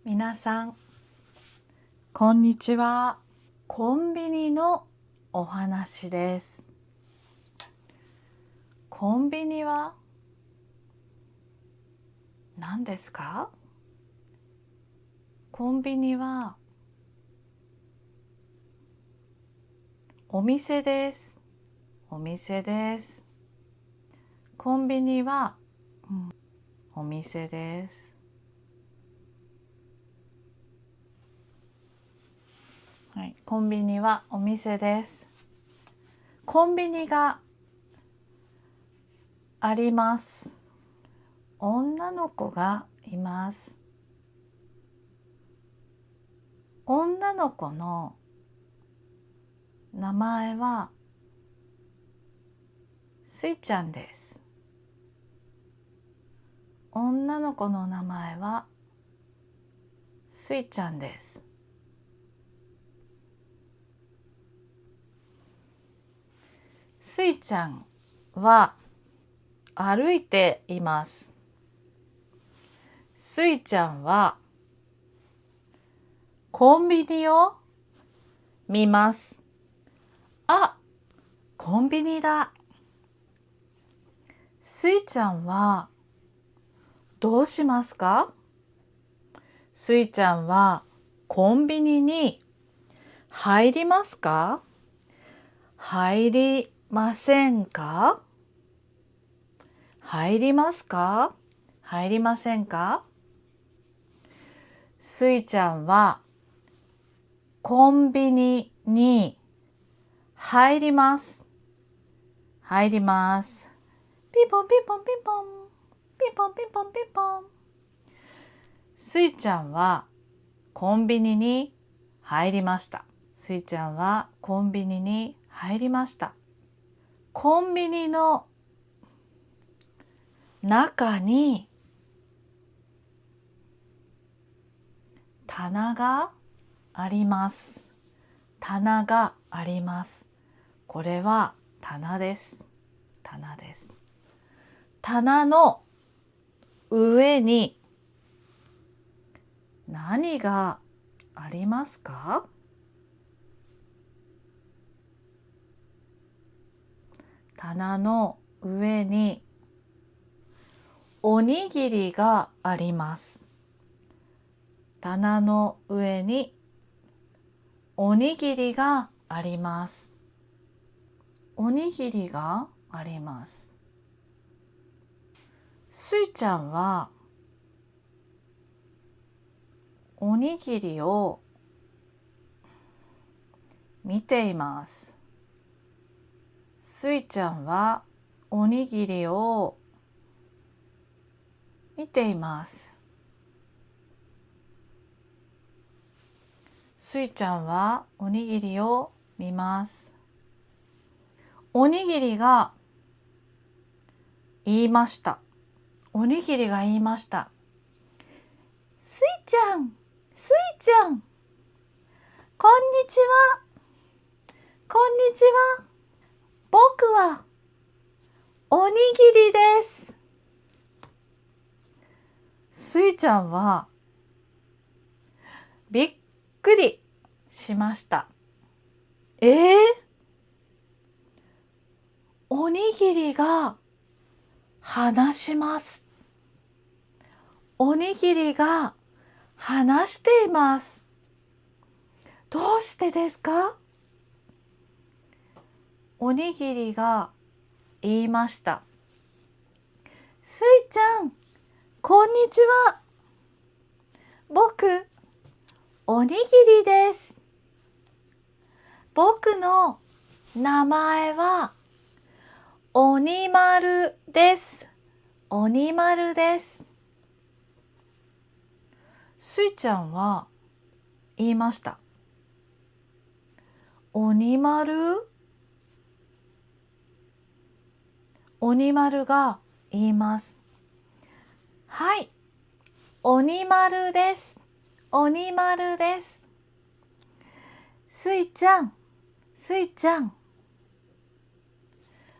皆さん、こんにちは。コンビニのお話です。コンビニは何ですか？コンビニはお店です。お店です。コンビニは、お店です。はい、コンビニはお店です。コンビニがあります。女の子がいます。女の子の名前はスイちゃんです。女の子の名前はスイちゃんです。スイちゃんは歩いています。スイちゃんはコンビニを見ます。あ、コンビニだ。スイちゃんはどうしますか？スイちゃんはコンビニに入りますか？入りませんか？入りますか？入りませんか？スイちゃんはコンビニに入ります。入ります。ピンポンピンポンピンポン。ピンポンピンポンピンポン。スイちゃんはコンビニに入りました。スイちゃんはコンビニに入りました。コンビニの中に棚があります。棚があります。これは棚です。棚です。棚の上に何がありますか？棚の上におにぎりがあります。棚の上におにぎりがあります。おにぎりがあります。スイちゃんはおにぎりを見ています。スイちゃんはおにぎりを見ています。スイちゃんはおにぎりを見ます。おにぎりが言いました。おにぎりが言いました。スイちゃん、スイちゃん、こんにちは。こんにちは。僕はおにぎりです。スイちゃんはびっくりしました。おにぎりが話します。おにぎりが話しています。どうしてですか？おにぎりが言いました。スイちゃん、こんにちは。僕、おにぎりです。僕の名前はおにまるです。おにまるです。スイちゃんは言いました。おにまる？おにまるが言います。はい、おにまるです。おにまるです。スイちゃん、スイちゃん、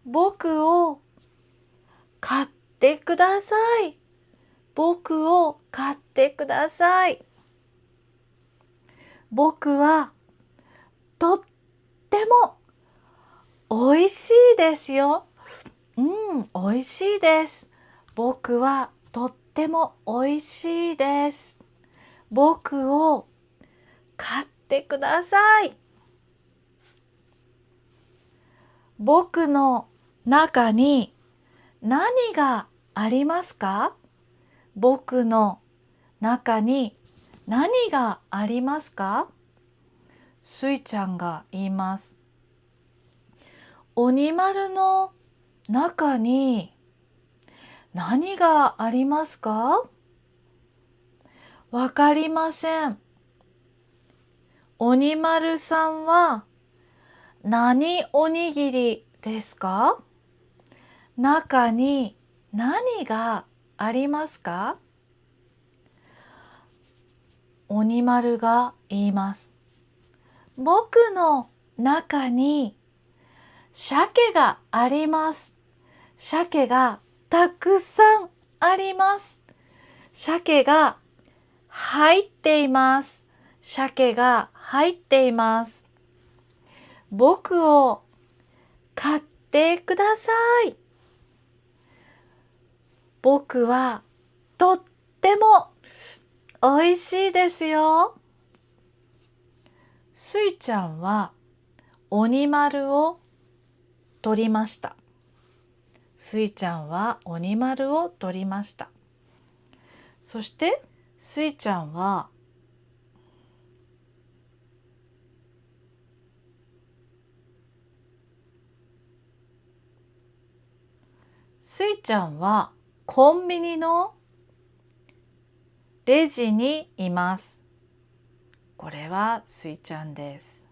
僕を買ってください。僕を買ってください。僕はとっても美味しいですよ。美味しいです。僕はとっても美味しいです。僕を買ってください。僕の中に何がありますか？僕の中に何がありますか？スイちゃんが言います。おにまるの中に何がありますか？わかりません。おにまるさんは何おにぎりですか？中に何がありますか？おにまるが言います。僕の中に鮭があります。鮭がたくさんあります。鮭が入っています。鮭が入っています。僕を買ってください。僕はとっても美味しいですよ。スイちゃんはおにまるを取りました。スイちゃんはおにまるを取りました。そしてスイちゃんはコンビニのレジにいます。これはスイちゃんです。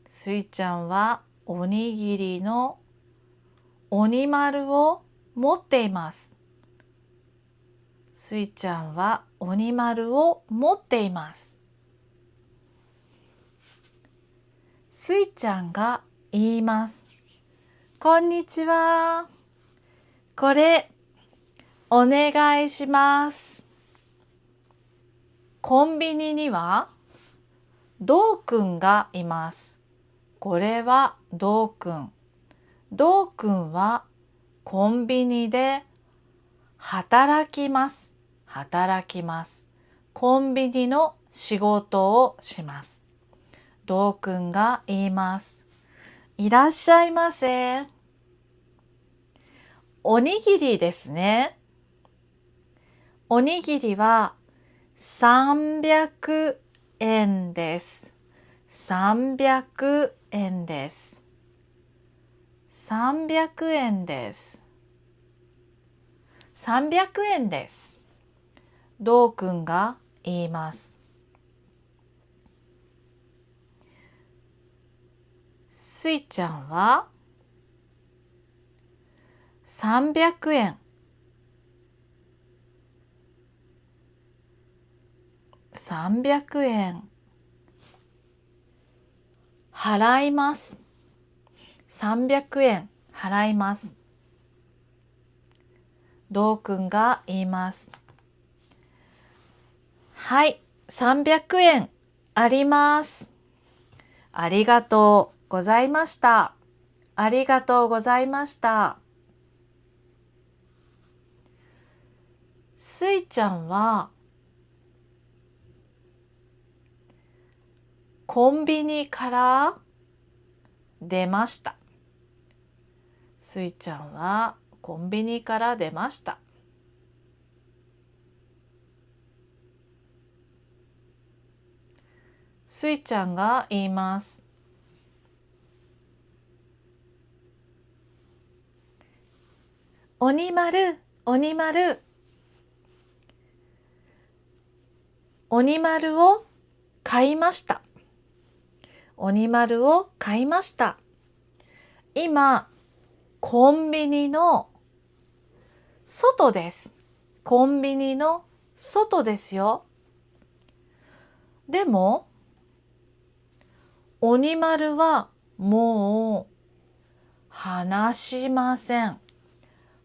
スイちゃんはおにぎりのおにまるを持っています。スイちゃんはおにまるを持っています。スイちゃんが言います。こんにちは。これお願いします。コンビニにはドーくんがいます。これはドーくん。ドーくんはコンビニで働きます。働きます。コンビニの仕事をします。ドーくんが言います。いらっしゃいませ。おにぎりですね。おにぎりは300円です。300円です。300円です。300円です。ドーくんが言います。スイちゃんは300円。300円払います。300円払います。ドーくんが言います。はい、300円あります。ありがとうございました。ありがとうございました。スイちゃんはコンビニから出ました。スイちゃんはコンビニから出ました。スイちゃんが言います。おにまる、おにまる。おにまるを買いました。おにまるを買いました。今、コンビニの外です。コンビニの外ですよ。でも、おにまるはもう話しません。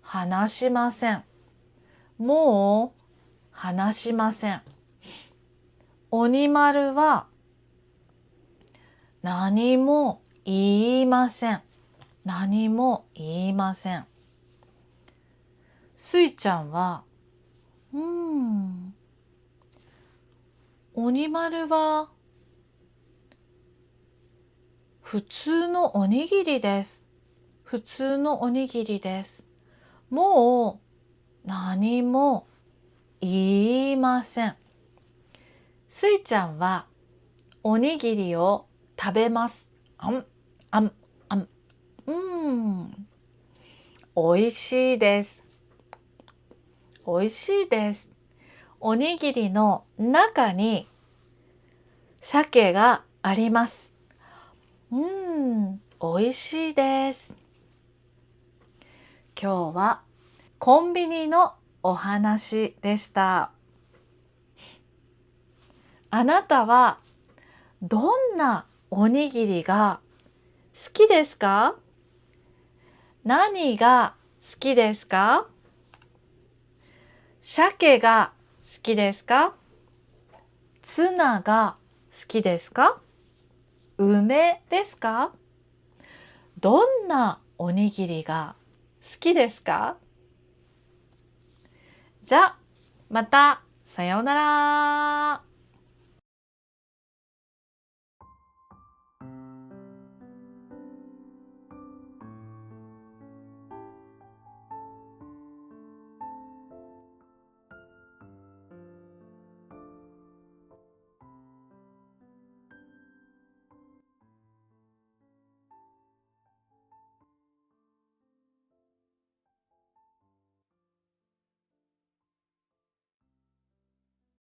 話しません。もう話しません。鬼丸は何も言いません。何も言いません。スイちゃんは、鬼丸は普通のおにぎりです。普通のおにぎりです。もう何も言いません。スイちゃんはおにぎりを食べます。あん、あん、あん。おいしいです。おいしいです。おにぎりの中に鮭があります。おいしいです。今日はコンビニのお話でした。あなたはどんなおにぎりが好きですか？何が好きですか？鮭が好きですか？ツナが好きですか？梅ですか？どんなおにぎりが好きですか？じゃあまたさようなら。